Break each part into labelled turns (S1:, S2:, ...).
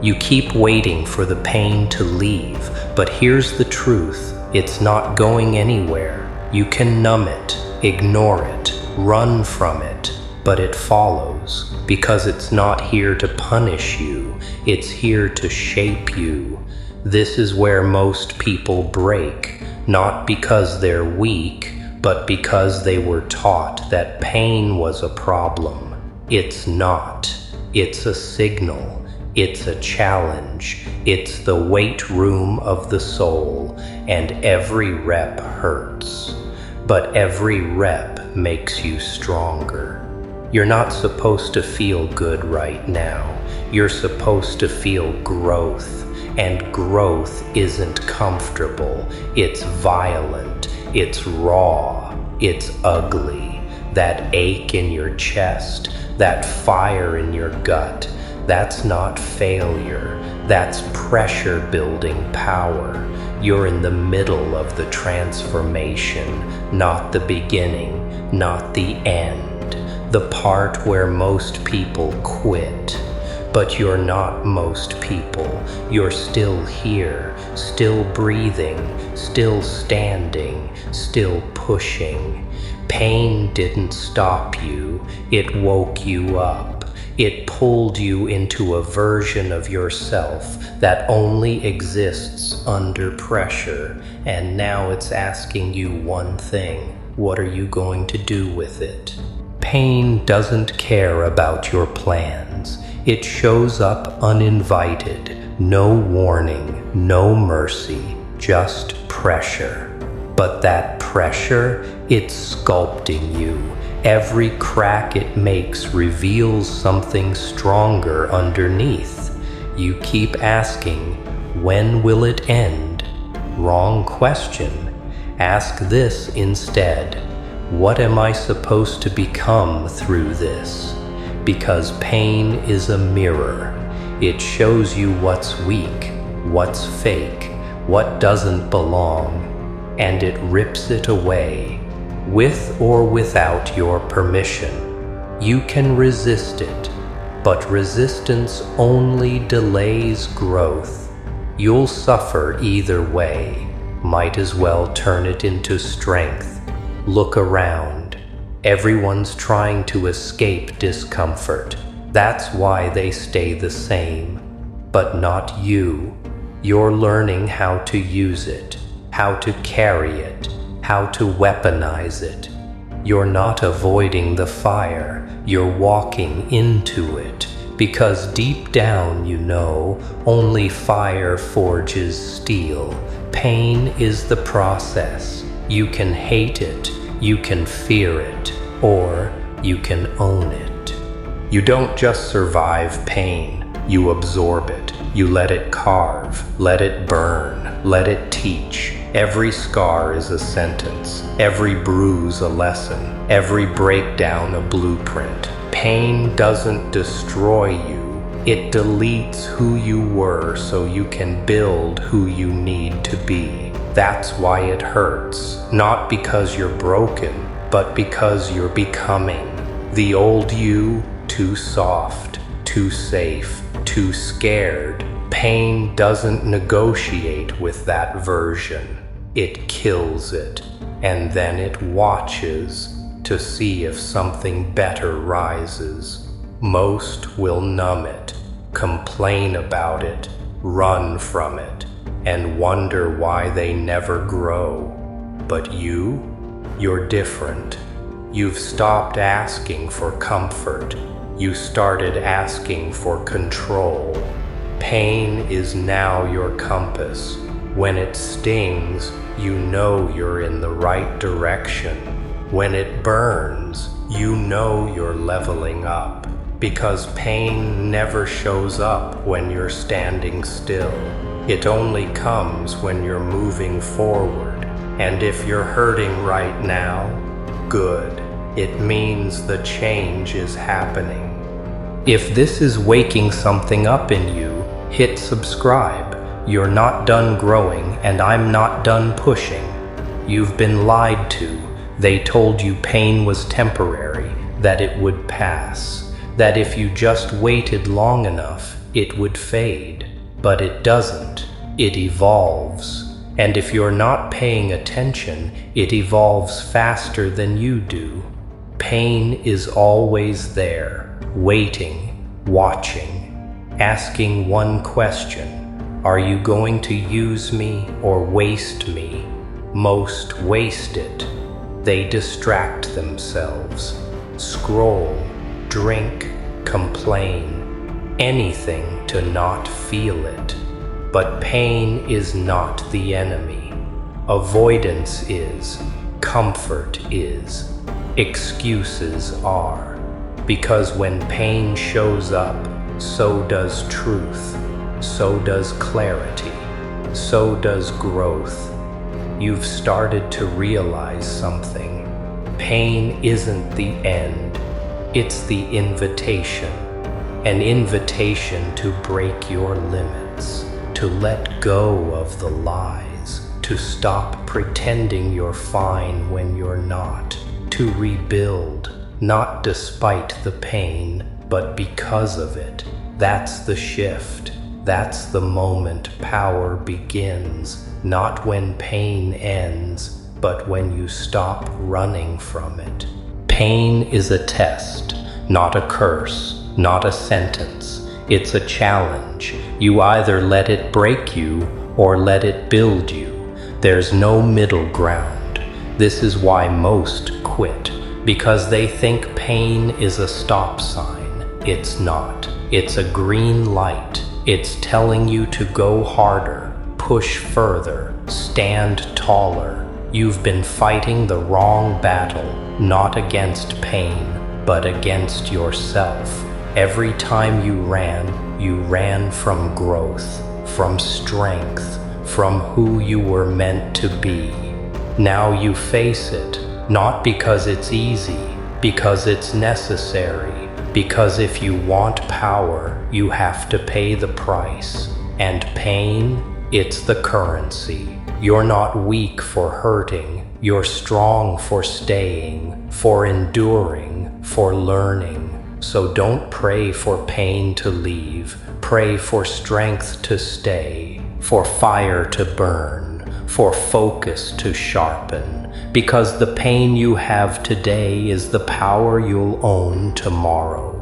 S1: You keep waiting for the pain to leave, but here's the truth. It's not going anywhere. You can numb it, ignore it, run from it, but it follows, because it's not here to punish you, it's here to shape you. This is where most people break, not because they're weak, but because they were taught that pain was a problem. It's not. It's a signal. It's a challenge. It's the weight room of the soul, and every rep hurts. But every rep makes you stronger. You're not supposed to feel good right now. You're supposed to feel growth, and growth isn't comfortable. It's violent. It's raw. It's ugly. That ache in your chest, that fire in your gut, that's not failure. That's pressure building power. You're in the middle of the transformation, not the beginning, not the end, the part where most people quit. But you're not most people. You're still here, still breathing, still standing, still pushing. Pain didn't stop you. It woke you up. It pulled you into a version of yourself that only exists under pressure. And now it's asking you one thing. What are you going to do with it? Pain doesn't care about your plans. It shows up uninvited, no warning, no mercy, just pressure. But that pressure, it's sculpting you. Every crack it makes reveals something stronger underneath. You keep asking, when will it end? Wrong question. Ask this instead. What am I supposed to become through this? Because pain is a mirror. It shows you what's weak, what's fake, what doesn't belong, and it rips it away, with or without your permission. You can resist it, but resistance only delays growth. You'll suffer either way. Might as well turn it into strength. Look around. Everyone's trying to escape discomfort. That's why they stay the same. But not you. You're learning how to use it, how to carry it, how to weaponize it. You're not avoiding the fire, you're walking into it. Because deep down you know, only fire forges steel. Pain is the process. You can hate it, you can fear it, or you can own it. You don't just survive pain, you absorb it. You let it carve, let it burn, let it teach. Every scar is a sentence, every bruise a lesson, every breakdown a blueprint. Pain doesn't destroy you, it deletes who you were so you can build who you need to be. That's why it hurts, not because you're broken, but because you're becoming. The old you, too soft, too safe, too scared. Pain doesn't negotiate with that version. It kills it, and then it watches to see if something better rises. Most will numb it, complain about it, run from it, and wonder why they never grow. But you're different. You've stopped asking for comfort. You started asking for control. Pain is now your compass. When it stings, you know you're in the right direction. When it burns, you know you're leveling up. Because pain never shows up when you're standing still. It only comes when you're moving forward. And if you're hurting right now, good. It means the change is happening. If this is waking something up in you, hit subscribe. You're not done growing, and I'm not done pushing. You've been lied to. They told you pain was temporary, that it would pass, that if you just waited long enough, it would fade, but it doesn't. It evolves. And if you're not paying attention, it evolves faster than you do. Pain is always there, waiting, watching, asking one question: are you going to use me or waste me? Most waste it. They distract themselves, scroll, drink, complain, anything to not feel it. But pain is not the enemy. Avoidance is. Comfort is. Excuses are. Because when pain shows up, so does truth, so does clarity, so does growth. You've started to realize something. Pain isn't the end, it's the invitation. An invitation to break your limits, to let go of the lies, to stop pretending you're fine when you're not, to rebuild, not despite the pain, but because of it. That's the shift. That's the moment power begins, not when pain ends, but when you stop running from it. Pain is a test, not a curse, not a sentence. It's a challenge. You either let it break you or let it build you. There's no middle ground. This is why most quit, because they think pain is a stop sign. It's not. It's a green light. It's telling you to go harder, push further, stand taller. You've been fighting the wrong battle, not against pain, but against yourself. Every time you ran from growth, from strength, from who you were meant to be. Now you face it, not because it's easy, because it's necessary, because if you want power, you have to pay the price. And pain, it's the currency. You're not weak for hurting, you're strong for staying, for enduring, for learning. So don't pray for pain to leave, pray for strength to stay, for fire to burn, for focus to sharpen, because the pain you have today is the power you'll own tomorrow.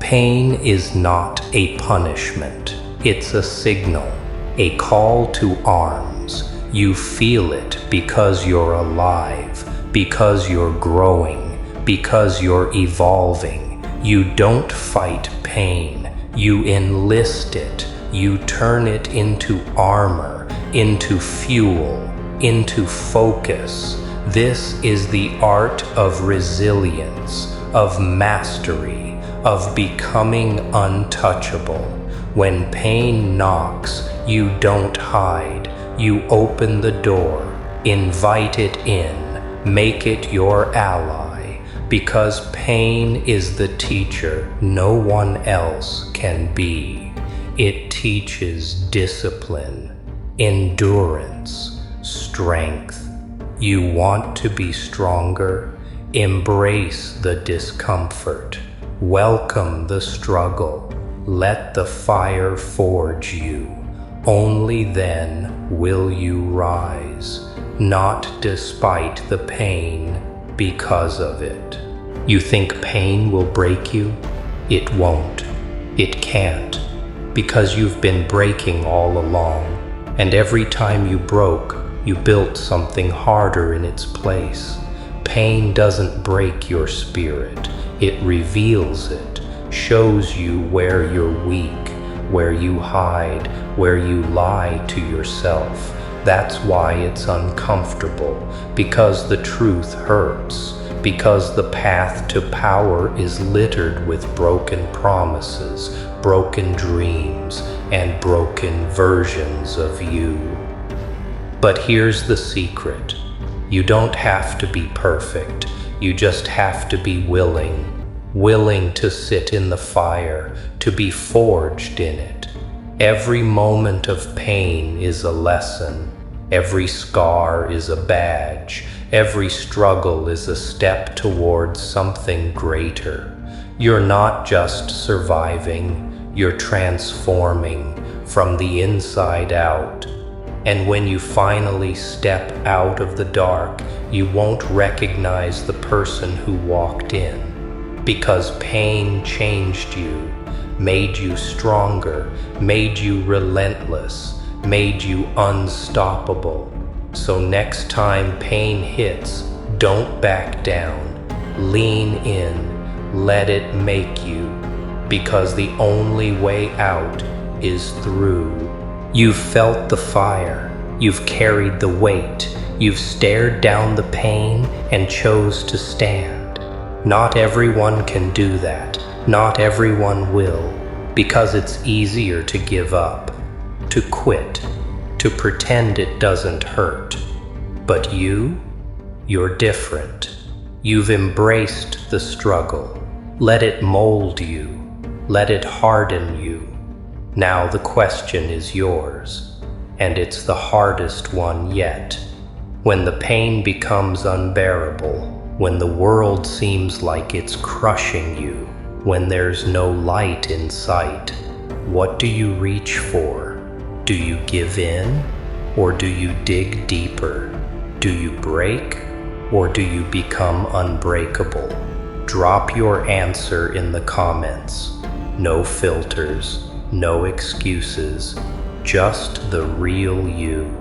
S1: Pain is not a punishment, it's a signal, a call to arms. You feel it because you're alive, because you're growing, because you're evolving. You don't fight pain, you enlist it, you turn it into armor, into fuel, into focus. This is the art of resilience, of mastery, of becoming untouchable. When pain knocks, you don't hide, you open the door, invite it in, make it your ally. Because pain is the teacher no one else can be. It teaches discipline, endurance, strength. You want to be stronger? Embrace the discomfort. Welcome the struggle. Let the fire forge you. Only then will you rise, not despite the pain, because of it. You think pain will break you? It won't. It can't. Because you've been breaking all along, and every time you broke, you built something harder in its place. Pain doesn't break your spirit. It reveals it, shows you where you're weak, where you hide, where you lie to yourself. That's why it's uncomfortable, because the truth hurts, because the path to power is littered with broken promises, broken dreams, and broken versions of you. But here's the secret. You don't have to be perfect, you just have to be willing to sit in the fire, to be forged in it. Every moment of pain is a lesson. Every scar is a badge. Every struggle is a step towards something greater. You're not just surviving, You're transforming from the inside out. And when you finally step out of the dark, you won't recognize the person who walked in. Because pain changed you, made you stronger, made you relentless, made you unstoppable. So next time pain hits, don't back down. Lean in, let it make you. Because the only way out is through. You've felt the fire, you've carried the weight, you've stared down the pain and chose to stand. Not everyone can do that, not everyone will, because it's easier to give up, to quit, to pretend it doesn't hurt. But you're different. You've embraced the struggle. Let it mold you, let it harden you. Now the question is yours, and it's the hardest one yet. When the pain becomes unbearable, when the world seems like it's crushing you, when there's no light in sight, what do you reach for? Do you give in, or do you dig deeper? Do you break, or do you become unbreakable? Drop your answer in the comments. No filters. No excuses, just the real you.